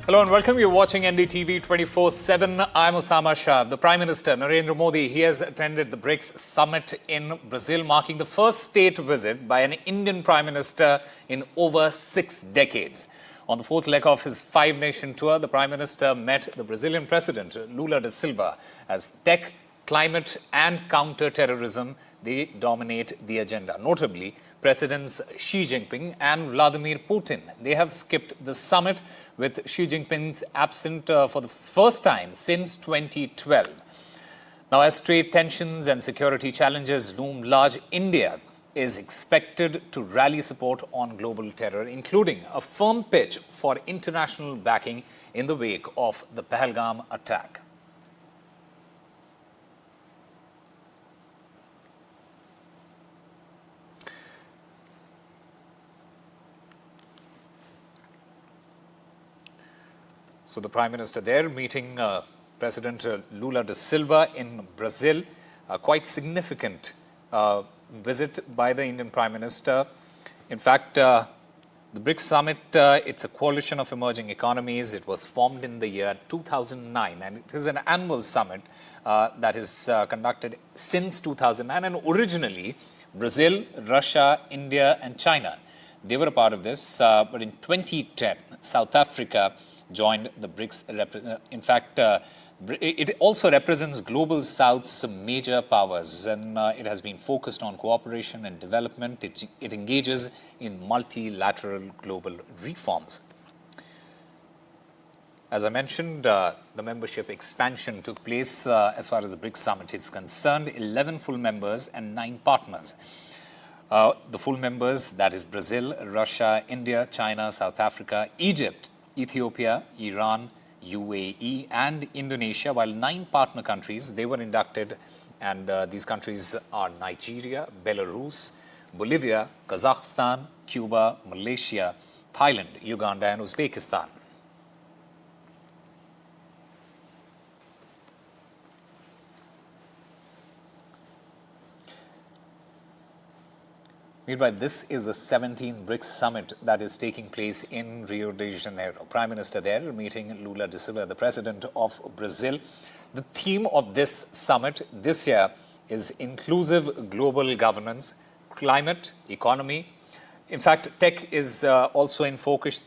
Hello and welcome. You're watching NDTV 24/7. I'm Osama Shah. The Prime Minister Narendra Modi, he has attended the BRICS Summit in Brazil, marking the first state visit by an Indian Prime Minister in over 6 decades. On the fourth leg of his 5-nation tour, the Prime Minister met the Brazilian President Lula da Silva. As tech, climate and counter-terrorism, they dominate the agenda. Notably, Presidents Xi Jinping and Vladimir Putin, they have skipped the summit, with Xi Jinping's absent for the first time since 2012. Now, as trade tensions and security challenges loom large, India is expected to rally support on global terror, including a firm pitch for international backing in the wake of the Pahalgam attack. So the Prime Minister there meeting President Lula da Silva in Brazil, a quite significant visit by the Indian Prime Minister. In fact, the BRICS Summit, it's a coalition of emerging economies. It was formed in the year 2009 and it is an annual summit that is conducted since 2009. And originally, Brazil, Russia, India and China, they were a part of this. But in 2010, South Africa joined the BRICS. In fact, it also represents Global South's major powers, and it has been focused on cooperation and development. It engages in multilateral global reforms. As I mentioned, the membership expansion took place as far as the BRICS Summit is concerned. 11 full members and 9 partners. The full members, that is Brazil, Russia, India, China, South Africa, Egypt, Ethiopia, Iran, UAE and Indonesia, while 9 partner countries, they were inducted, and these countries are Nigeria, Belarus, Bolivia, Kazakhstan, Cuba, Malaysia, Thailand, Uganda and Uzbekistan. Meanwhile, this is the 17th BRICS Summit that is taking place in Rio de Janeiro. Prime Minister there meeting Lula da Silva, the President of Brazil. The theme of this summit this year is inclusive global governance, climate, economy. In fact, tech is also in focus,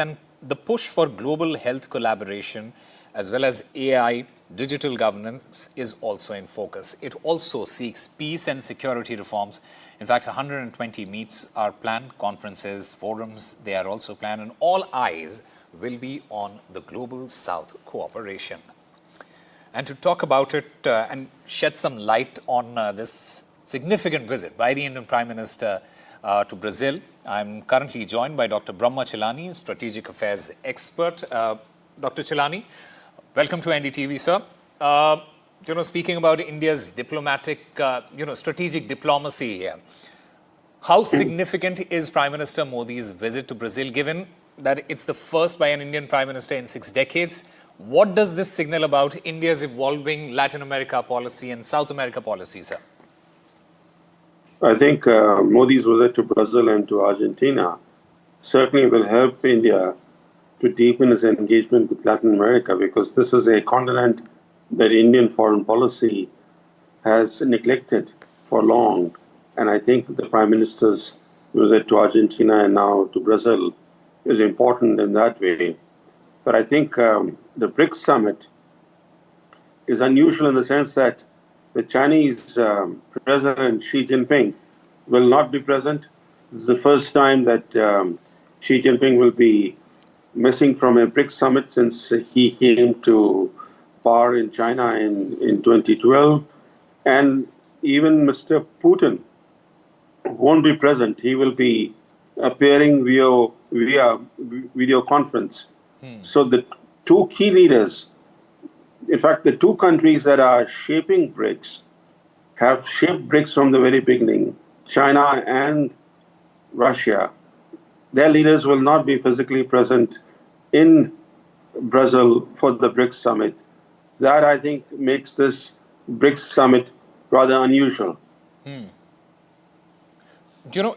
and the push for global health collaboration as well as AI, digital governance is also in focus. It also seeks peace and security reforms. In fact, 120 meets are planned, conferences, forums, they are also planned, and all eyes will be on the Global South cooperation. And to talk about it and shed some light on this significant visit by the Indian Prime Minister to Brazil, I'm currently joined by Dr. Brahma Chilani, Strategic Affairs expert. Dr. Chilani, welcome to NDTV, sir. Speaking about India's diplomatic, strategic diplomacy here, how significant is Prime Minister Modi's visit to Brazil, given that it's the first by an Indian Prime Minister in 6 decades? What does this signal about India's evolving Latin America policy and South America policy, sir? I think Modi's visit to Brazil and to Argentina certainly will help India to deepen its engagement with Latin America, because this is a continent that Indian foreign policy has neglected for long. And I think the Prime Minister's visit to Argentina and now to Brazil is important in that way. But I think the BRICS Summit is unusual in the sense that the Chinese President Xi Jinping will not be present. This is the first time that Xi Jinping will be missing from a BRICS Summit since he came to power in China in 2012. And even Mr. Putin won't be present. He will be appearing via video conference. So the 2 key leaders, in fact, the 2 countries that are shaping BRICS have shaped BRICS from the very beginning, China and Russia. Their leaders will not be physically present in Brazil for the BRICS Summit. That, I think, makes this BRICS Summit rather unusual.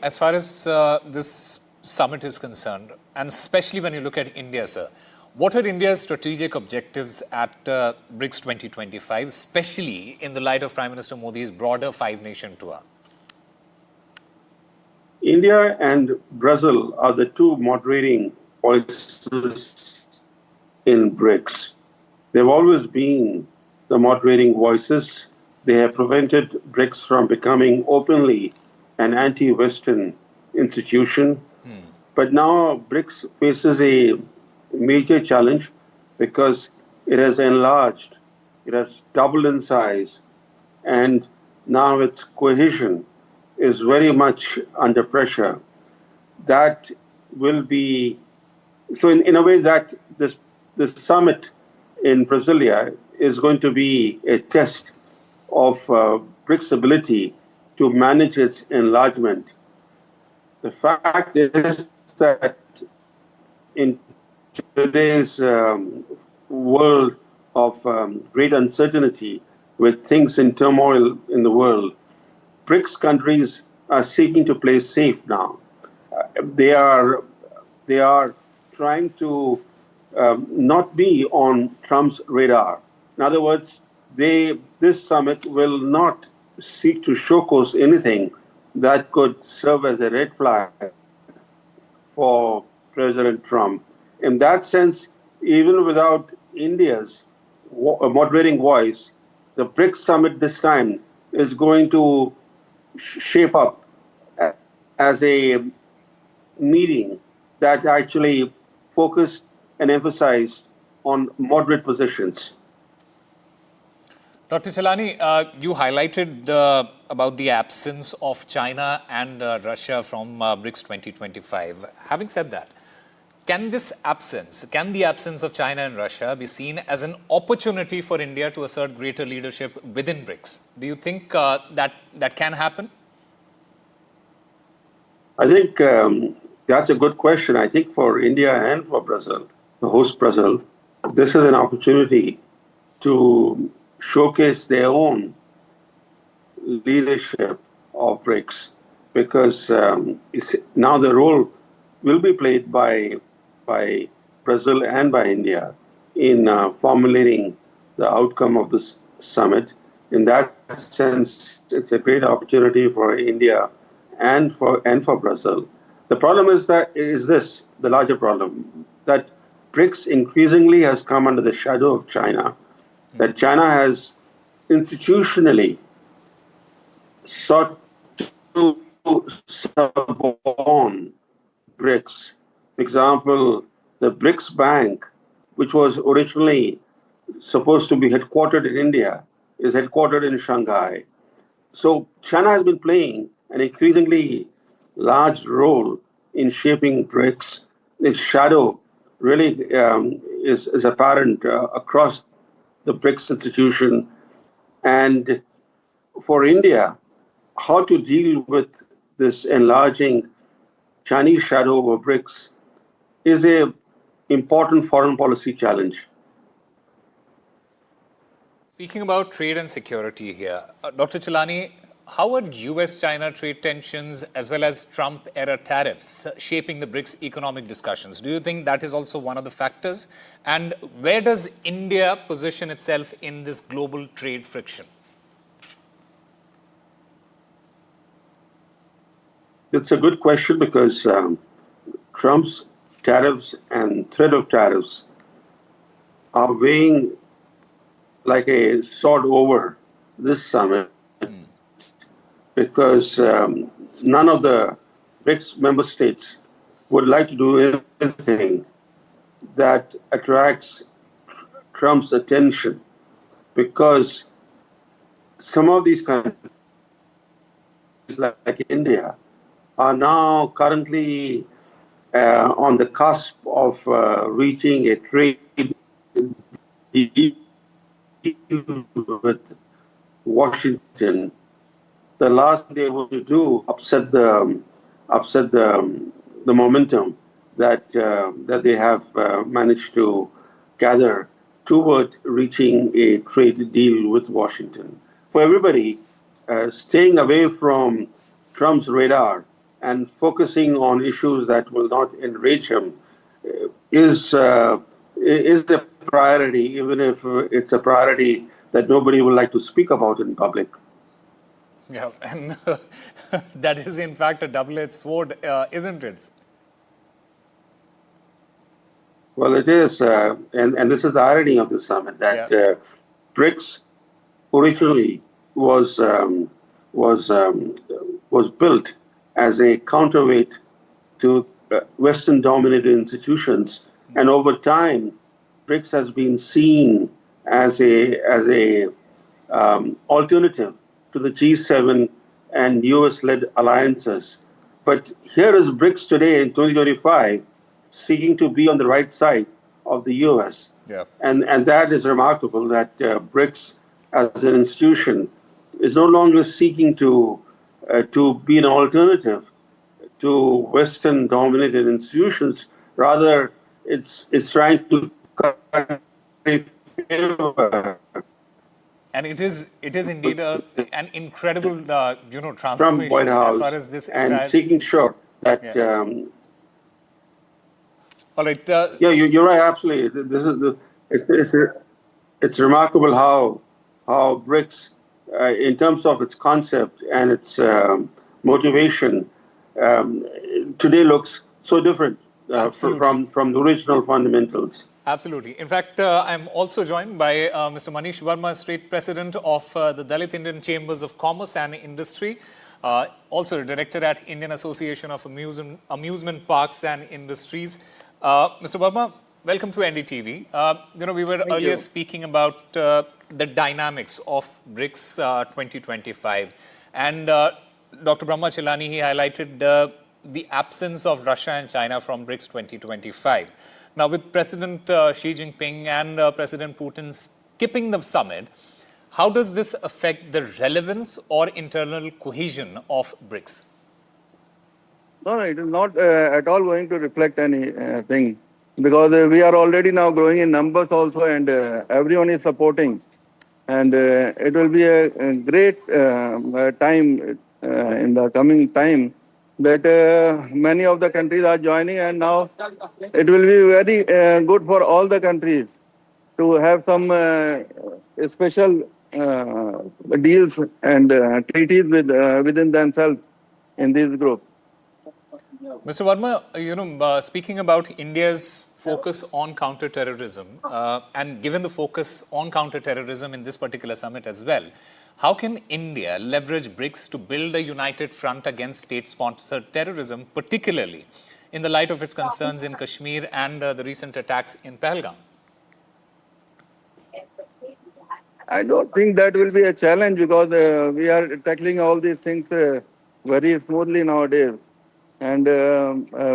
As far as this summit is concerned, and especially when you look at India, sir, What are India's strategic objectives at BRICS 2025, especially in the light of Prime Minister Modi's broader five-nation tour? India and Brazil are the two moderating voices in BRICS. They've always been the moderating voices. They have prevented BRICS from becoming openly an anti-Western institution. But now BRICS faces a major challenge because it has enlarged, it has doubled in size, and now its cohesion is very much under pressure. That will be, so in a way that this summit in Brasilia is going to be a test of BRICS' ability to manage its enlargement. The fact is that in today's world of great uncertainty, with things in turmoil in the world, BRICS countries are seeking to play safe now. They are trying to not be on Trump's radar. In other words, this summit will not seek to showcase anything that could serve as a red flag for President Trump. In that sense, even without India's moderating voice, the BRICS summit this time is going to shape up as a meeting that actually focused and emphasized on moderate positions. Dr. Chelani, you highlighted about the absence of China and Russia from BRICS 2025. Having said that, can the absence of China and Russia be seen as an opportunity for India to assert greater leadership within BRICS? Do you think that can happen? I think that's a good question. I think for India and for Brazil, the host Brazil, this is an opportunity to showcase their own leadership of BRICS, because now the role will be played by Brazil and by India in formulating the outcome of this summit. In that sense, it's a great opportunity for India and for Brazil. The problem is the larger problem, that BRICS increasingly has come under the shadow of China, that China has institutionally sought to suborn BRICS. For example, the BRICS Bank, which was originally supposed to be headquartered in India, is headquartered in Shanghai. So China has been playing an increasingly large role in shaping BRICS. Its shadow really is apparent across the BRICS institution. And for India, how to deal with this enlarging Chinese shadow over BRICS is an important foreign policy challenge. Speaking about trade and security here, Dr. Chelani, how are US-China trade tensions as well as Trump-era tariffs shaping the BRICS economic discussions? Do you think that is also one of the factors? And where does India position itself in this global trade friction? It's a good question because Trump's tariffs and threat of tariffs are weighing like a sword over this summit, because none of the BRICS member states would like to do anything that attracts Trump's attention, because some of these countries, like India, are now currently on the cusp of reaching a trade deal with Washington. The last thing they want to do upset the momentum that they have managed to gather toward reaching a trade deal with Washington. For everybody, staying away from Trump's radar and focusing on issues that will not enrage him is is a priority, even if it's a priority that nobody would like to speak about in public. Yeah, and that is in fact a double-edged sword, isn't it? Well, it is, and this is the irony of the summit, that BRICS originally was was um, was built as a counterweight to Western-dominated institutions, and over time, BRICS has been seen as a alternative to the G7 and US-led alliances. But here is BRICS today in 2025 seeking to be on the right side of the US. Yeah. And that is remarkable that BRICS as an institution is no longer seeking to be an alternative to Western-dominated institutions. Rather, it's trying to favor And it is indeed an incredible from transformation White as far House as this and entire. seeking sure that All right. yeah, you're right, absolutely. This is the it's remarkable how BRICS, in terms of its concept and its motivation, um, today looks so different Absolutely. from the original fundamentals. Absolutely. In fact, I'm also joined by Mr. Manish Verma, State President of the Dalit Indian Chambers of Commerce and Industry, also Director at Indian Association of Amusement Parks and Industries. Mr. Verma, welcome to NDTV. We were earlier speaking about the dynamics of BRICS 2025. And Dr. Brahma Chilani, he highlighted the absence of Russia and China from BRICS 2025. Now, with President Xi Jinping and President Putin skipping the summit, how does this affect the relevance or internal cohesion of BRICS? No, it is not at all going to reflect anything because we are already now growing in numbers also, and everyone is supporting. And it will be a great time in the coming time that many of the countries are joining, and now it will be very good for all the countries to have some special deals and treaties within themselves in this group. Mr. Verma, speaking about India's focus on counter-terrorism, and given the focus on counter-terrorism in this particular summit as well, how can India leverage BRICS to build a united front against state-sponsored terrorism, particularly in the light of its concerns in Kashmir and the recent attacks in Pahalgam? I don't think that will be a challenge because we are tackling all these things very smoothly nowadays. And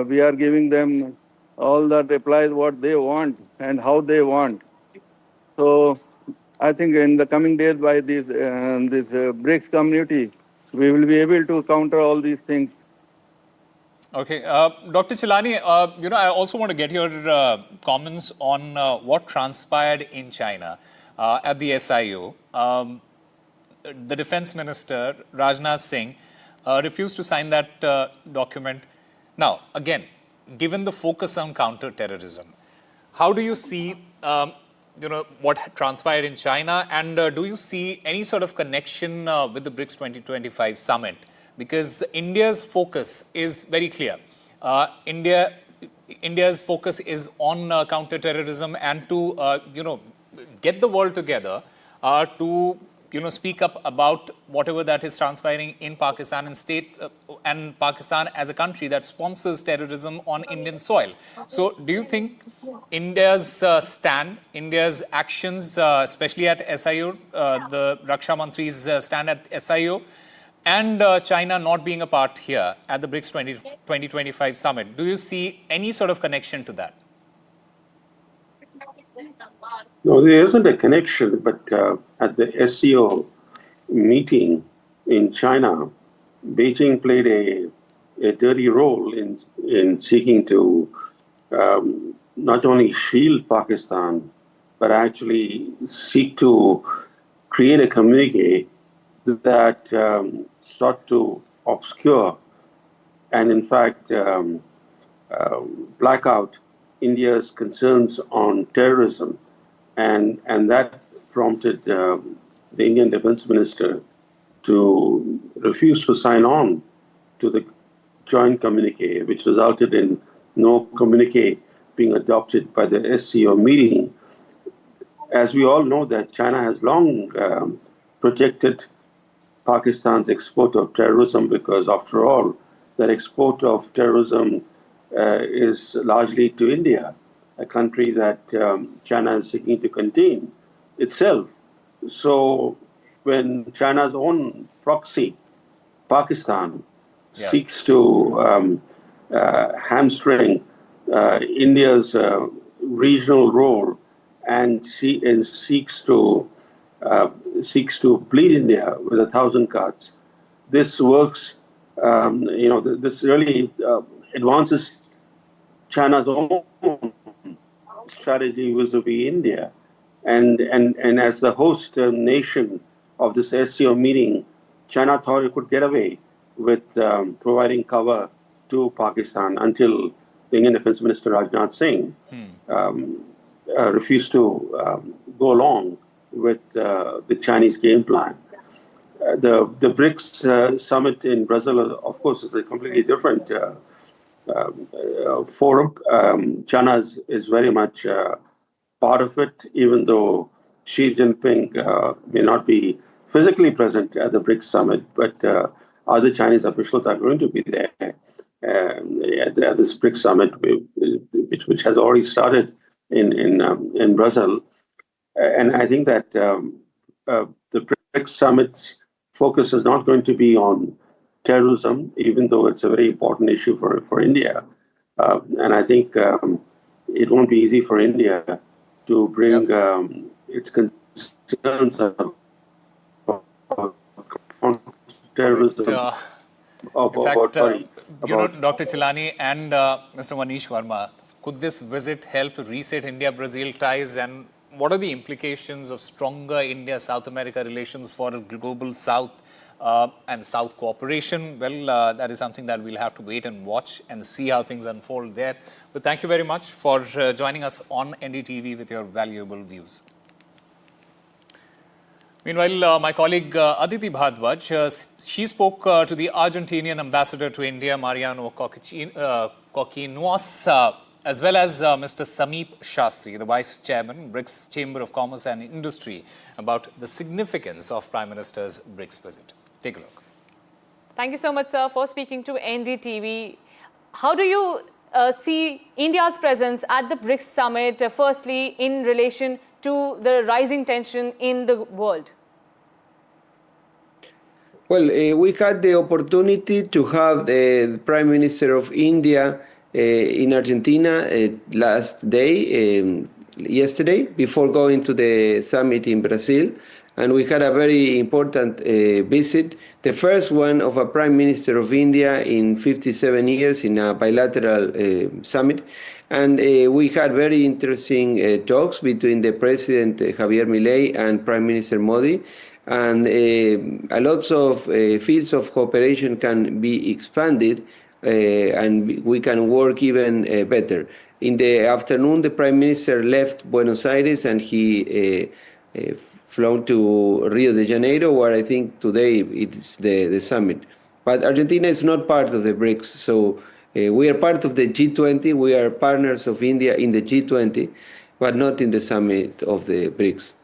we are giving them all the replies what they want and how they want. So I think in the coming days by this BRICS community, we will be able to counter all these things. Okay, Dr. Chilani, I also want to get your comments on what transpired in China at the SIO. The Defense Minister, Rajnath Singh, refused to sign that document. Now, again, given the focus on counter-terrorism, how do you see, what transpired in China, and do you see any sort of connection with the BRICS 2025 summit? Because India's focus is very clear. India's focus is on counter-terrorism and to, get the world together to speak up about whatever that is transpiring in Pakistan and Pakistan as a country that sponsors terrorism on Indian soil. So do you think India's India's actions, especially at SIO, the Raksha Mantri's stand at SIO, and China not being a part here at the BRICS 2025 summit, do you see any sort of connection to that? No, there isn't a connection, but at the SCO meeting in China, Beijing played a dirty role in seeking to not only shield Pakistan, but actually seek to create a communique that sought to obscure and, in fact, black out India's concerns on terrorism, and that prompted the Indian Defense Minister to refuse to sign on to the joint communique, which resulted in no communique being adopted by the SCO meeting. As we all know, that China has long protected Pakistan's export of terrorism because, after all, that export of terrorism is largely to India, a country that China is seeking to contain itself. So when China's own proxy, Pakistan, seeks to hamstring India's regional role and seeks to bleed India with 1,000 cuts, this works. This really advances China's own strategy vis-a-vis India, and as the host nation of this SCO meeting, China thought it could get away with providing cover to Pakistan until the Indian Defense Minister Rajnath Singh refused to go along with the Chinese game plan. The BRICS Summit in Brazil, of course, is a completely different forum. China is very much part of it, even though Xi Jinping may not be physically present at the BRICS Summit, but other Chinese officials are going to be there at this BRICS Summit, which has already started in Brazil. And I think that the BRICS Summit's focus is not going to be on terrorism, even though it's a very important issue for India. And I think it won't be easy for India to bring its concerns about terrorism. Dr. Chilani and Mr. Manish Verma, could this visit help reset India-Brazil ties, and what are the implications of stronger India-South America relations for global South and South cooperation? Well, that is something that we'll have to wait and watch and see how things unfold there. But thank you very much for joining us on NDTV with your valuable views. Meanwhile, my colleague Aditi Bhardwaj, she spoke to the Argentinian ambassador to India, Mariano Coquinuas, as well as Mr. Sameep Shastri, the Vice Chairman, BRICS Chamber of Commerce and Industry, about the significance of Prime Minister's BRICS visit. Take a look. Thank you so much, sir, for speaking to NDTV. How do you see India's presence at the BRICS Summit, firstly, in relation to the rising tension in the world? Well, we had the opportunity to have the Prime Minister of India in Argentina yesterday, before going to the summit in Brazil. And we had a very important visit, the first one of a Prime Minister of India in 57 years in a bilateral summit. And we had very interesting talks between the President Javier Milei and Prime Minister Modi. And a lot of fields of cooperation can be expanded, and we can work even better. In the afternoon, the Prime Minister left Buenos Aires and he flown to Rio de Janeiro, where I think today it's the summit. But Argentina is not part of the BRICS, so we are part of the G20. We are partners of India in the G20, but not in the summit of the BRICS.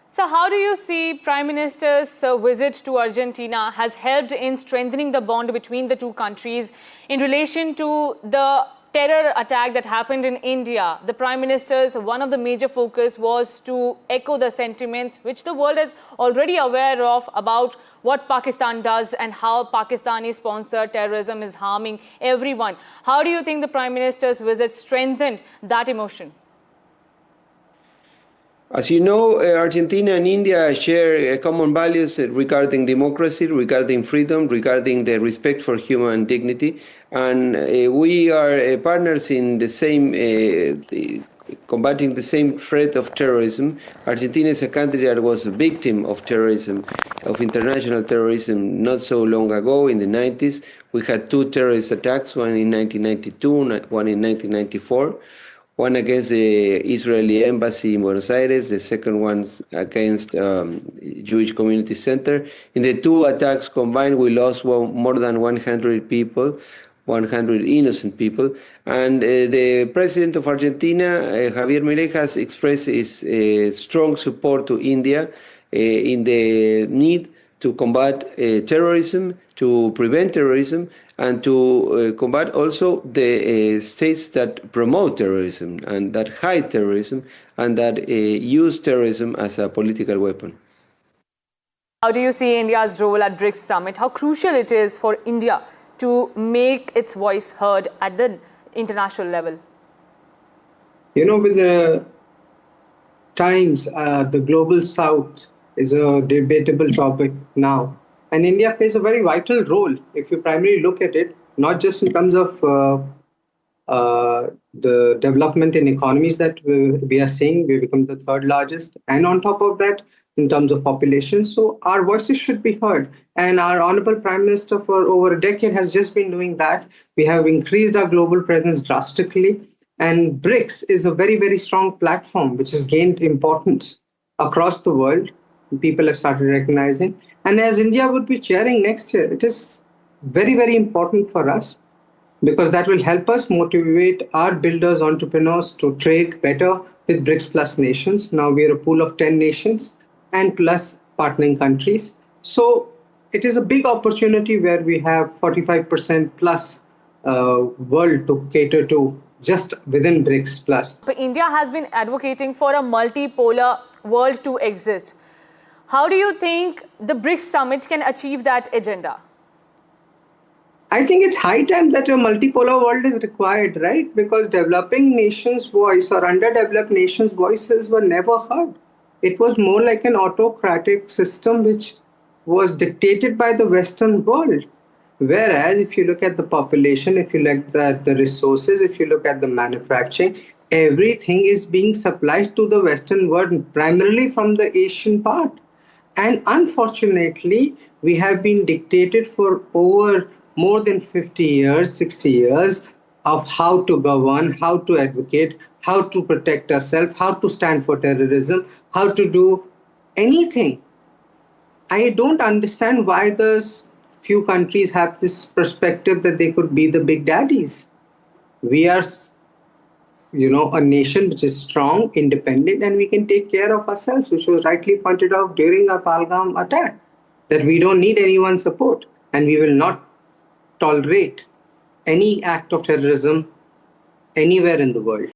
So how do you see Prime Minister's visit to Argentina has helped in strengthening the bond between the two countries in relation to the terror attack that happened in India? The Prime Minister's one of the major focus was to echo the sentiments which the world is already aware of about what Pakistan does and how Pakistani-sponsored terrorism is harming everyone. How do you think the Prime Minister's visit strengthened that emotion? As you know, Argentina and India share common values regarding democracy, regarding freedom, regarding the respect for human dignity. And we are partners in the same combating the same threat of terrorism. Argentina is a country that was a victim of terrorism, of international terrorism, not so long ago in the 90s. We had two terrorist attacks, one in 1992, one in 1994. One against the Israeli embassy in Buenos Aires, the second one against Jewish Community Center. In the two attacks combined, we lost more than 100 people, 100 innocent people. And the president of Argentina, Javier Milei, has expressed his strong support to India in the need to combat terrorism, to prevent terrorism, and to combat also the states that promote terrorism and that hide terrorism and that use terrorism as a political weapon. How do you see India's role at BRICS Summit? How crucial it is for India to make its voice heard at the international level? You know, with the times, the global south is a debatable topic now. And India plays a very vital role if you primarily look at it, not just in terms of the development in economies that we are seeing. We become the third largest. And on top of that, in terms of population. So our voices should be heard. And our Honorable Prime Minister for over a decade has just been doing that. We have increased our global presence drastically. And BRICS is a very, very strong platform which has gained importance across the world. People have started recognizing. And as India would be chairing next year, it is very, very important for us because that will help us motivate our builders, entrepreneurs to trade better with BRICS Plus nations. Now we are a pool of 10 nations and plus partnering countries. So it is a big opportunity where we have 45% plus world to cater to just within BRICS Plus. But India has been advocating for a multipolar world to exist. How do you think the BRICS Summit can achieve that agenda? I think it's high time that a multipolar world is required, right? Because developing nations' voice or underdeveloped nations' voices were never heard. It was more like an autocratic system which was dictated by the Western world. Whereas if you look at the population, if you look at the resources, if you look at the manufacturing, everything is being supplied to the Western world, primarily from the Asian part. And unfortunately, we have been dictated for over more than 50 years, 60 years of how to govern, how to advocate, how to protect ourselves, how to stand for terrorism, how to do anything. I don't understand why the few countries have this perspective that they could be the big daddies. We are, a nation which is strong, independent, and we can take care of ourselves, which was rightly pointed out during our Pahalgam attack, that we don't need anyone's support and we will not tolerate any act of terrorism anywhere in the world.